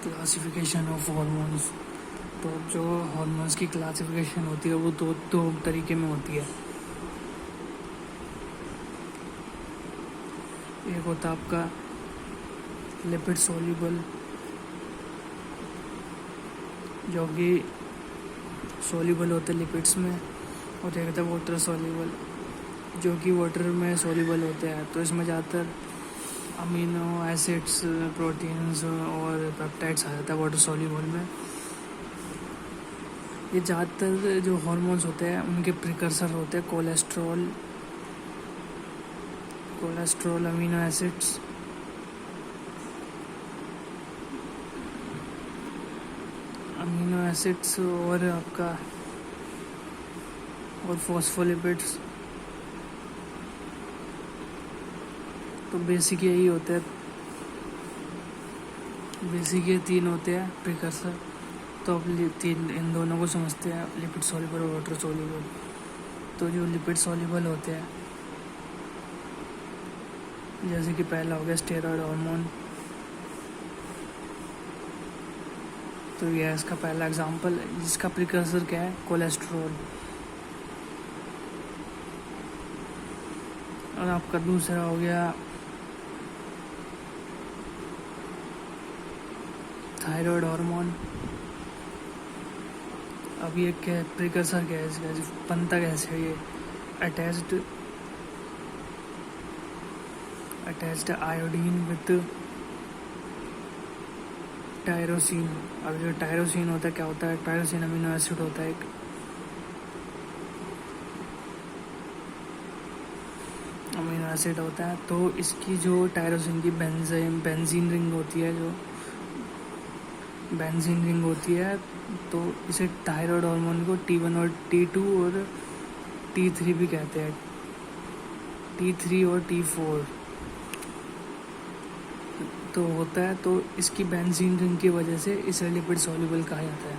Classification of hormones. तो जो hormones की क्लासिफिकेशन होती है वो दो तरीके में होती है। एक होता है आपका लिपिड सोल्यूबल, जो कि सोल्यूबल होते हैं लिपिड्स में, और एक होता है वाटर सोल्यूबल, जो कि वाटर में सोल्यूबल होते हैं। तो इसमें ज़्यादातर अमीनो एसिड्स, प्रोटीन्स और पेप्टाइड्स आ जाता है वाटर सोल्यूबल में। ये ज़्यादातर जो हार्मोन्स होते हैं उनके प्रिकर्सर होते हैं कोलेस्ट्रॉल, अमीनो एसिड्स और आपका और फॉस्फोलिपिड्स। तो बेसिक यही होते हैं, बेसिक ये तीन होते हैं प्रिकर्सर। तो अब इन दोनों को समझते हैं, लिपिड सॉल्युबल और वाटर सॉल्युबल। तो जो लिपिड सॉल्युबल होते हैं, जैसे कि पहला हो गया स्टेरॉयड हार्मोन। तो यह इसका पहला एग्जांपल, जिसका प्रिकर्सर क्या है, कोलेस्ट्रॉल। और आपका दूसरा हो गया थायराइड हार्मोन। अब ये क्या प्रिकर्सर क्या है इसका, बनता कैसे है ये, अटैच्ड आयोडीन विद टायरोसिन। अब जो टायरोसिन होता है क्या होता है, टायरोसिन अमीनो एसिड होता है एक। अमीनो एसिड होता है। तो इसकी जो टायरोसिन की बेंजीन रिंग होती है, तो इसे थायराइड हार्मोन को T1 और T2 और T3 भी कहते हैं, T3 और T4 तो होता है। तो इसकी बेंजीन रिंग की वजह से इसे लिपिड सॉल्युबल कहा जाता है।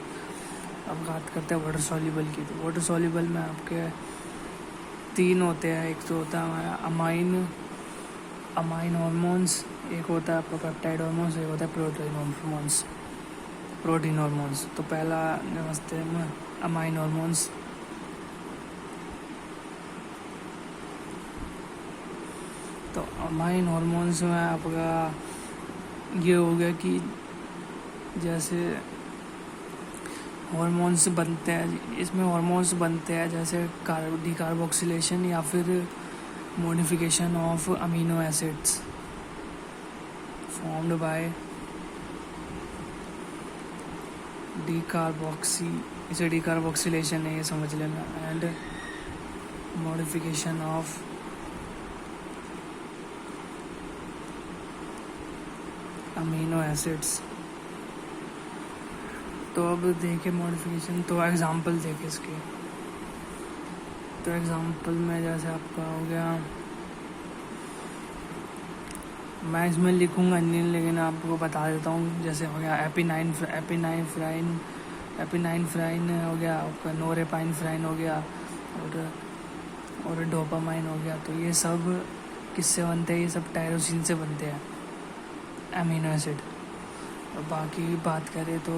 अब बात करते हैं वाटर सॉल्युबल की। तो वाटर सॉल्युबल में आपके तीन होते हैं। एक तो होता है अमाइन हार्मोन्स, एक होता है आपका पेप्टाइड हार्मोन्स, एक होता है प्रोटीन हार्मोन्स। तो पहला नमस्ते में अमाइन हार्मोन्स। तो अमाइन हार्मोन्स में आपका ये हो गया कि जैसे हार्मोन्स बनते हैं, इसमें हार्मोन्स बनते हैं जैसे डीकार्बोक्सिलेशन या फिर modification of amino acids formed by इसे डीकार्बोक्सिलेशन है, ये समझ लेना। And modification of amino acids. तो अब देखें मॉडिफिकेशन, तो एग्जांपल देखें इसके। तो एग्जांपल में जैसे आपका हो गया, मैं इसमें लिखूंगा नहीं लेकिन आपको बता देता हूँ। जैसे हो गया एपिनाइनफ्राइन हो गया, आपका नोरेपाइनफ्राइन हो गया, और डोपामाइन हो गया। तो ये सब किससे बनते हैं, ये सब टायरोसिन से बनते हैं, अमीनो एसिड। और बाकी बात करें तो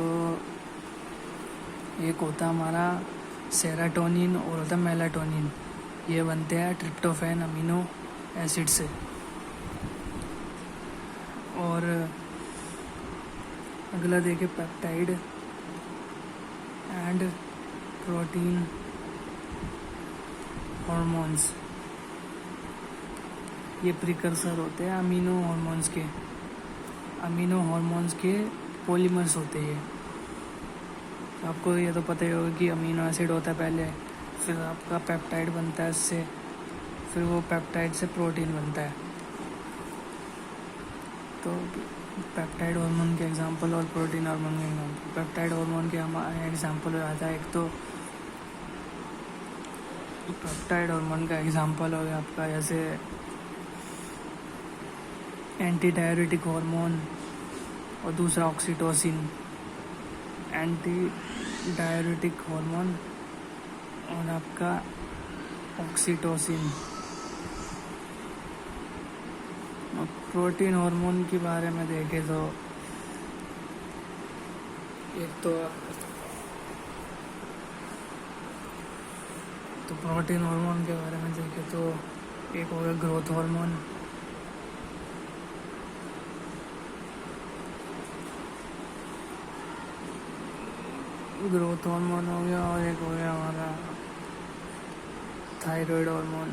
एक होता है हमारा सेरोटोनिन और होता है मेलाटोनिन, ये बनते हैं ट्रिप्टोफैन अमीनो एसिड से। और अगला देखें पेप्टाइड एंड प्रोटीन हार्मोन्स, ये प्रिकर्सर होते हैं अमीनो हार्मोन्स के पॉलीमर्स होते हैं। आपको ये तो पता ही होगा कि अमीनो एसिड होता है पहले, फिर आपका पेप्टाइड बनता है इससे, फिर वो पेप्टाइड से प्रोटीन बनता है। तो पेप्टाइड हार्मोन के एग्जांपल और प्रोटीन हार्मोन के एग्जांपल। पेप्टाइड हार्मोन के हमारे एग्जांपल हो जाता है, एक तो पेप्टाइड हार्मोन का एग्जांपल हो गया आपका जैसे एंटी डायरेटिक हार्मोन, और दूसरा ऑक्सीटोसिन। एंटी डायरेटिक हार्मोन और आपका ऑक्सीटोसिन। प्रोटीन हार्मोन के बारे में देखें तो एक तो प्रोटीन हार्मोन के बारे में देखें तो एक हो गया ग्रोथ हार्मोन, हो गया, और एक हो गया हमारा थायराइड हार्मोन।